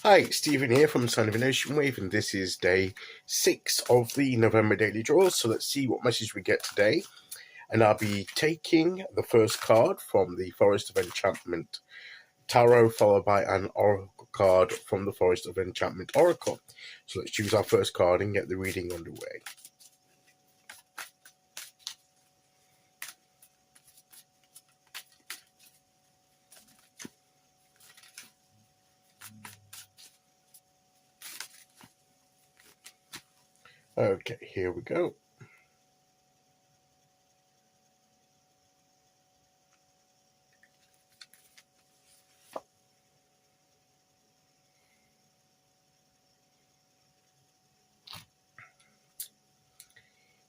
Hi, Stephen here from Sign of an Ocean Wave, and this is day 6 of the November daily draws. So let's see what message we get today. And I'll be taking the first card from the Forest of Enchantment Tarot, followed by an Oracle card from the Forest of Enchantment Oracle. So let's choose our first card and get the reading underway. Okay, here we go.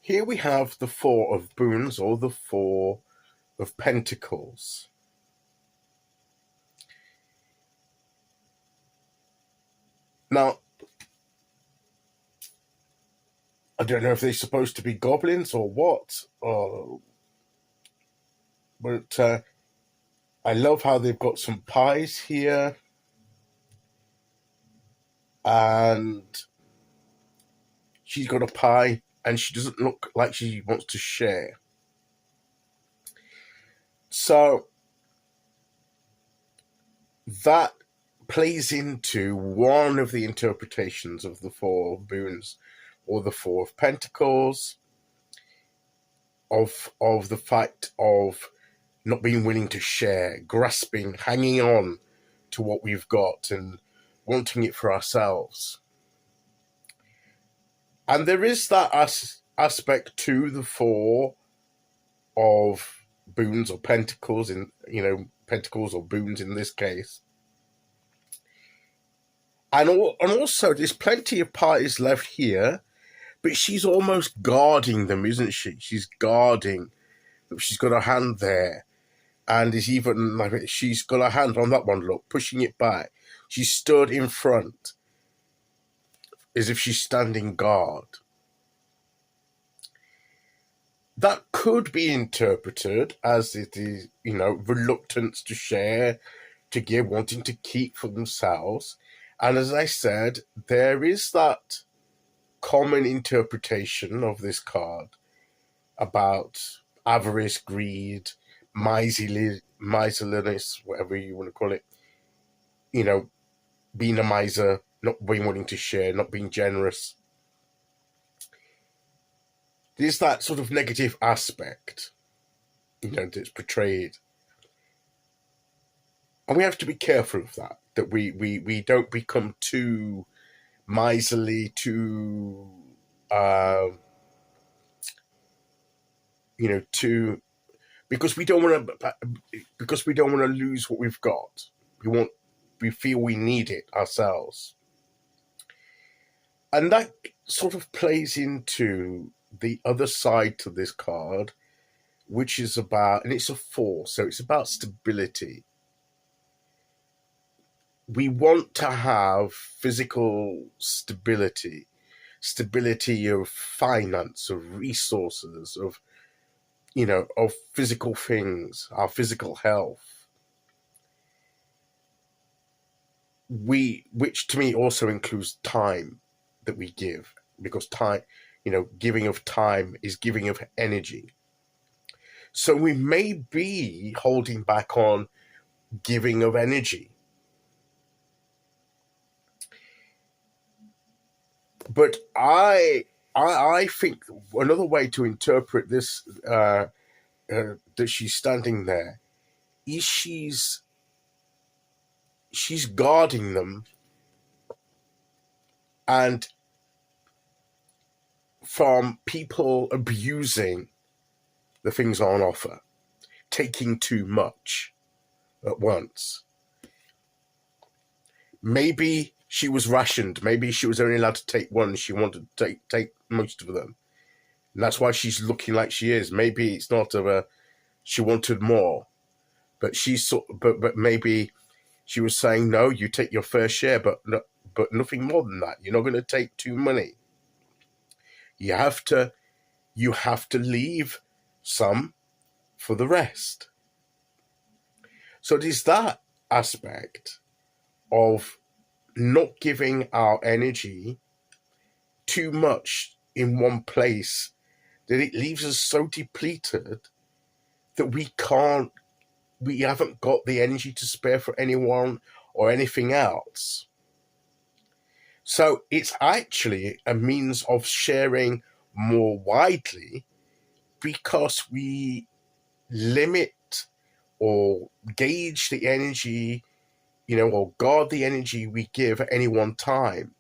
Here we have the Four of Boons, or the Four of Pentacles. Now, I don't know if they're supposed to be goblins or what, but I love how they've got some pies here, and she's got a pie, and she doesn't look like she wants to share. So that plays into one of the interpretations of the Four of Boons, or the Four of Pentacles, of the fact of not being willing to share, grasping, hanging on to what we've got and wanting it for ourselves. And there is that aspect to the Four of Boons or Pentacles, Pentacles or Boons in this case. And also, there's plenty of pies left here, but she's almost guarding them, isn't she? She's guarding. She's got her hand there. And is even like she's got her hand on that one, look, pushing it back. She's stood in front as if she's standing guard. That could be interpreted as it is, reluctance to share, to give, wanting to keep for themselves. And as I said, there is that common interpretation of this card about avarice, greed, miserliness, whatever you want to call it, being a miser, not being willing to share, not being generous. There's that sort of negative aspect, that's portrayed. And we have to be careful of that we don't become too miserly, too, because we don't want to lose what we've got. We feel we need it ourselves. And that sort of plays into the other side to this card, which is about, and it's a 4, so it's about stability. We want to have physical stability of finance, of resources, of physical things, our physical health. Which to me also includes time that we give, because time, giving of time is giving of energy. So we may be holding back on giving of energy. But I think another way to interpret this, that she's standing there, is she's guarding them, and from people abusing the things on offer, taking too much at once. Maybe she was rationed. Maybe she was only allowed to take one. She wanted to take most of them. And that's why she's looking like she is. Maybe it's not she wanted more. But but maybe she was saying, no, you take your fair share, but nothing more than that. You're not going to take too many. You have to leave some for the rest. So it is that aspect of not giving our energy too much in one place, that it leaves us so depleted that we haven't got the energy to spare for anyone or anything else. So it's actually a means of sharing more widely, because we limit or gauge the energy, or guard the energy we give at any one time,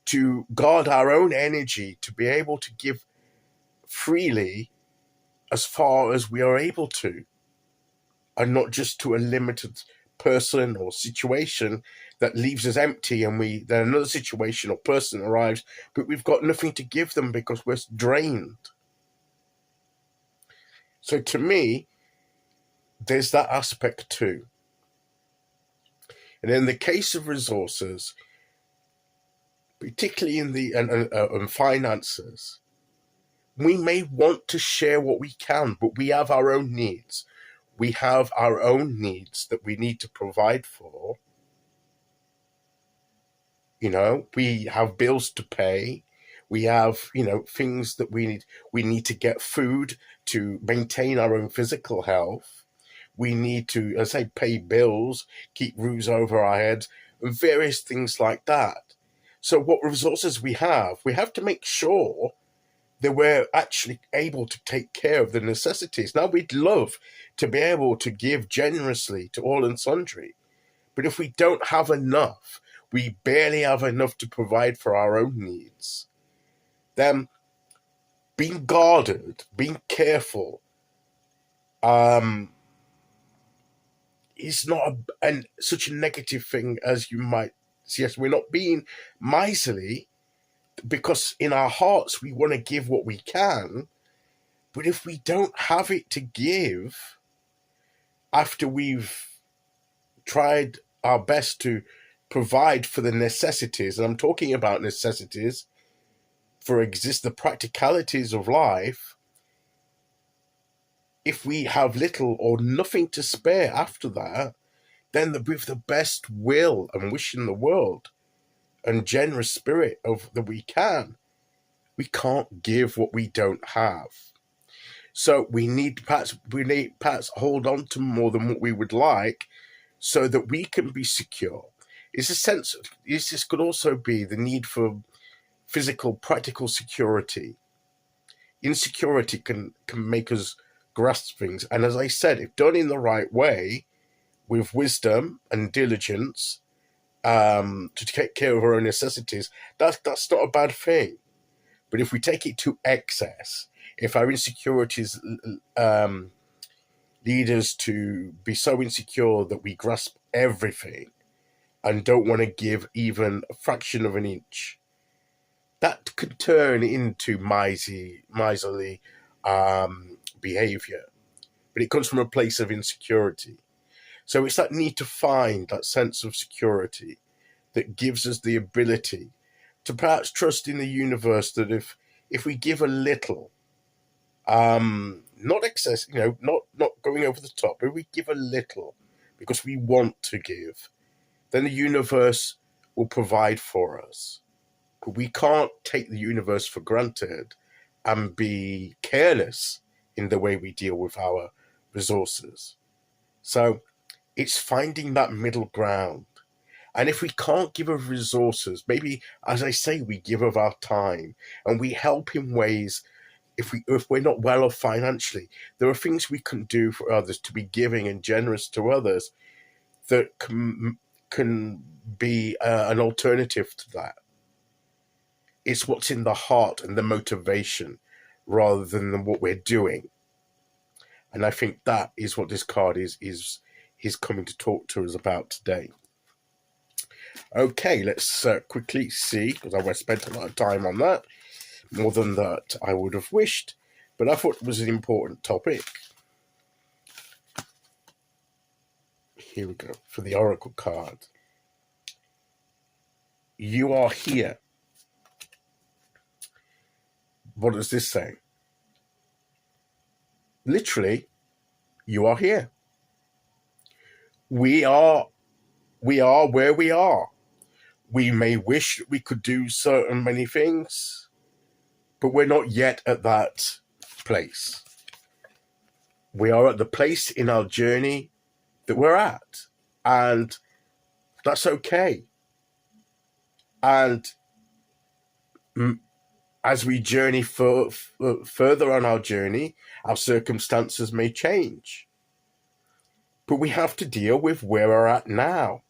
to guard our own energy to be able to give freely as far as we are able to, and not just to a limited person or situation that leaves us empty, and then another situation or person arrives, but we've got nothing to give them because we're drained. So to me, there's that aspect too. And in the case of resources, particularly in the finances, we may want to share what we can, but we have our own needs. We have our own needs that we need to provide for. We have bills to pay. We have, things that we need. We need to get food to maintain our own physical health. We need to, as I say, pay bills, keep roofs over our heads, and various things like that. So what resources we have to make sure that we're actually able to take care of the necessities. Now, we'd love to be able to give generously to all and sundry, but if we don't have enough, we barely have enough to provide for our own needs, then being guarded, being careful, is not such a negative thing as you might suggest. We're not being miserly, because in our hearts we want to give what we can, but if we don't have it to give after we've tried our best to provide for the necessities, and I'm talking about necessities for the practicalities of life, if we have little or nothing to spare after that, then with the best will and wish in the world and generous spirit that we can't give what we don't have. So we need perhaps hold on to more than what we would like, so that we can be secure. This could also be the need for physical, practical security. Insecurity can make us grasp things, and as I said, if done in the right way, with wisdom and diligence, to take care of our own necessities, that's not a bad thing. But if we take it to excess, if our insecurities lead us to be so insecure that we grasp everything and don't want to give even a fraction of an inch, that could turn into miserly behavior. But it comes from a place of insecurity. So it's that need to find that sense of security that gives us the ability to perhaps trust in the universe, that if we give a little, not excess, not going over the top, but we give a little because we want to give, then the universe will provide for us. But we can't take the universe for granted and be careless in the way we deal with our resources. So it's finding that middle ground. And if we can't give of resources, maybe, as I say, we give of our time, and we help in ways. If we're not well off financially, there are things we can do for others, to be giving and generous to others, that can be an alternative to that. It's what's in the heart and the motivation, rather than what we're doing. And I think that is what this card is coming to talk to us about today. Okay, let's quickly see, because I spent a lot of time on that, more than that I would have wished, but I thought it was an important topic. Here we go, for the Oracle card. You are here. What does this say? Literally, you are here. We are where we are. We may wish that we could do certain many things, but we're not yet at that place. We are at the place in our journey that we're at, and that's okay. And as we journey further on our journey, our circumstances may change. But we have to deal with where we're at now,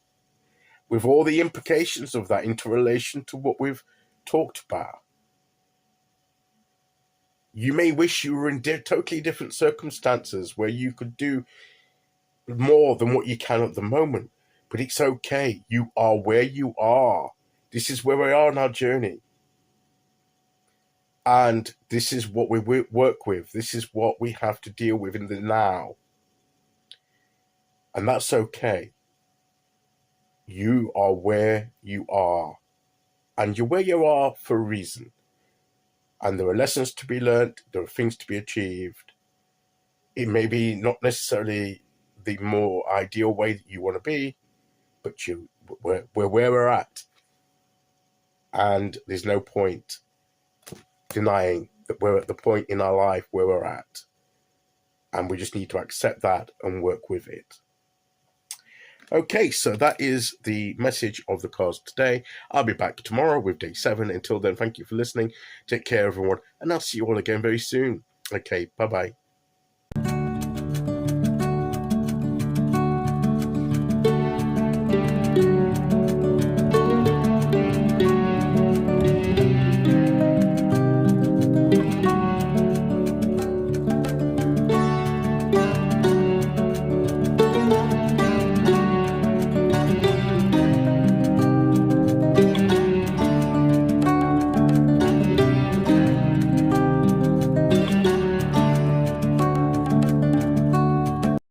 with all the implications of that into relation to what we've talked about. You may wish you were in totally different circumstances where you could do more than what you can at the moment, but it's okay. You are where you are. This is where we are in our journey. And this is what we work with. This is what we have to deal with in the now. And that's okay. You are where you are. And you're where you are for a reason. And there are lessons to be learned. There are things to be achieved. It may be not necessarily the more ideal way that you want to be, but we're where we're at. And there's no point denying that we're at the point in our life where we're at. And we just need to accept that and work with it. Okay, so that is the message of the cards today. I'll be back tomorrow with day 7. Until then, thank you for listening. Take care, everyone, and I'll see you all again very soon. Okay, bye-bye.